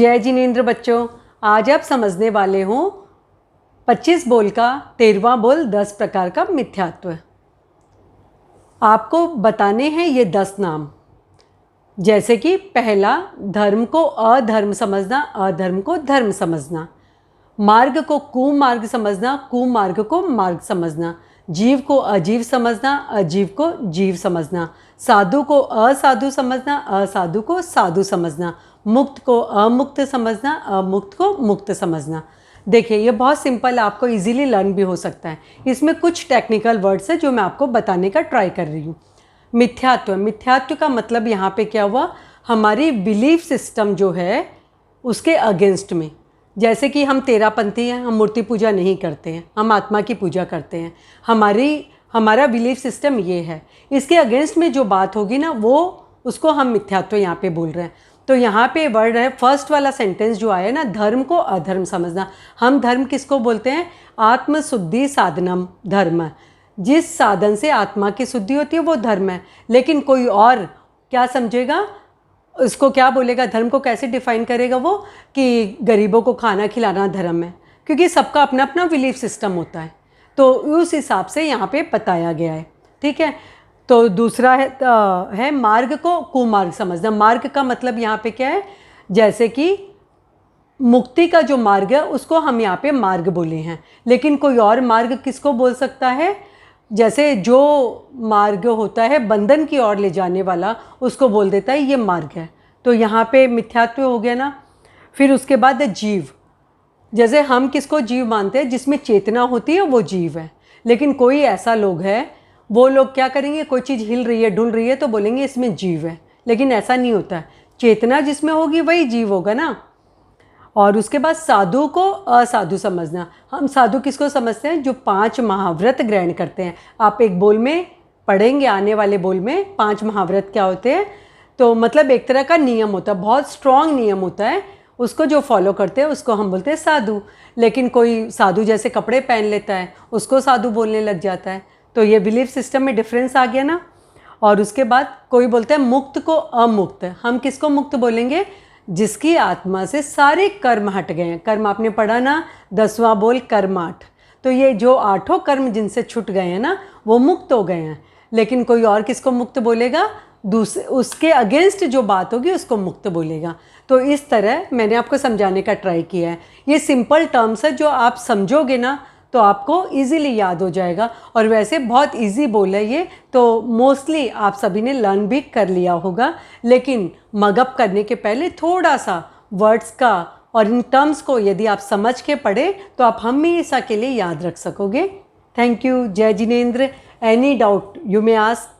जय जिनेंद्र बच्चों, आज आप समझने वाले हो 25 बोल का 13वां बोल 10 प्रकार का मिथ्यात्व। आपको बताने हैं ये 10 नाम। जैसे कि पहला, धर्म को अधर्म समझना, अधर्म को धर्म समझना। मार्ग को कुमार्ग समझना, कुमार्ग को मार्ग समझना। जीव को अजीव समझना, अजीव को जीव समझना। साधु को असाधु समझना, असाधु को साधु समझना। मुक्त को अमुक्त समझना, अमुक्त को मुक्त समझना। देखिए, ये बहुत सिंपल, आपको इजीली लर्न भी हो सकता है। इसमें कुछ टेक्निकल वर्ड्स है जो मैं आपको बताने का ट्राई कर रही हूँ। मिथ्यात्व, मिथ्यात्व का मतलब यहाँ पे क्या हुआ, हमारी बिलीफ सिस्टम जो है उसके अगेंस्ट में। जैसे कि हम तेरापंथी हैं, हम मूर्ति पूजा नहीं करते हैं, हम आत्मा की पूजा करते हैं। हमारा बिलीफ सिस्टम ये है। इसके अगेंस्ट में जो बात होगी ना, वो उसको हम मिथ्यात्व यहाँ पे बोल रहे हैं। तो यहाँ पे वर्ड है, फर्स्ट वाला सेंटेंस जो आया ना, धर्म को अधर्म समझना। हम धर्म किसको बोलते हैं? आत्मशुद्धि साधनम धर्म। जिस साधन से आत्मा की शुद्धि होती है वो धर्म है। लेकिन कोई और क्या समझेगा, उसको क्या बोलेगा, धर्म को कैसे डिफाइन करेगा वो, कि गरीबों को खाना खिलाना धर्म है। क्योंकि सबका अपना अपना बिलीफ सिस्टम होता है, तो उस हिसाब से यहाँ पे बताया गया है। ठीक है। तो दूसरा है मार्ग को कुमार्ग समझना। मार्ग का मतलब यहाँ पे क्या है, जैसे कि मुक्ति का जो मार्ग है उसको हम यहाँ पे मार्ग बोले हैं। लेकिन कोई और मार्ग किसको बोल सकता है? जैसे जो मार्ग होता है बंधन की ओर ले जाने वाला, उसको बोल देता है ये मार्ग है। तो यहाँ पे मिथ्यात्व हो गया ना। फिर उसके बाद जीव। जैसे हम किसको जीव मानते हैं? जिसमें चेतना होती है वो जीव है। लेकिन कोई ऐसा लोग है, वो लोग क्या करेंगे, कोई चीज़ हिल रही है, डुल रही है, तो बोलेंगे इसमें जीव है। लेकिन ऐसा नहीं होता है। चेतना जिसमें होगी वही जीव होगा ना। और उसके बाद साधु को असाधु समझना। हम साधु किसको समझते हैं? जो 5 महाव्रत ग्रहण करते हैं। आप एक बोल में पढ़ेंगे, आने वाले बोल में 5 महाव्रत क्या होते हैं। तो मतलब एक तरह का नियम होता है, बहुत स्ट्रॉन्ग नियम होता है। उसको जो फॉलो करते हैं उसको हम बोलते हैं साधु। लेकिन कोई साधु जैसे कपड़े पहन लेता है, उसको साधु बोलने लग जाता है। तो ये बिलीफ सिस्टम में डिफरेंस आ गया ना। और उसके बाद कोई बोलते हैं मुक्त को अमुक्त। हम किसको मुक्त बोलेंगे? जिसकी आत्मा से सारे कर्म हट गए हैं। कर्म आपने पढ़ा ना, 10वां बोल कर्म 8। तो ये जो 8 कर्म जिनसे छूट गए हैं ना, वो मुक्त हो गए हैं। लेकिन कोई और किसको मुक्त बोलेगा? दूसरे, उसके अगेंस्ट जो बात होगी उसको मुक्त बोलेगा। तो इस तरह मैंने आपको समझाने का ट्राई किया है। ये सिंपल टर्म्स है, जो आप समझोगे ना तो आपको इजीली याद हो जाएगा। और वैसे बहुत इजी बोल है ये, तो मोस्टली आप सभी ने लर्न भी कर लिया होगा। लेकिन मगअप करने के पहले थोड़ा सा वर्ड्स का और इन टर्म्स को यदि आप समझ के पढ़े तो आप हमेशा के लिए याद रख सकोगे। Thank you. जय Jinendra. Any doubt you may ask.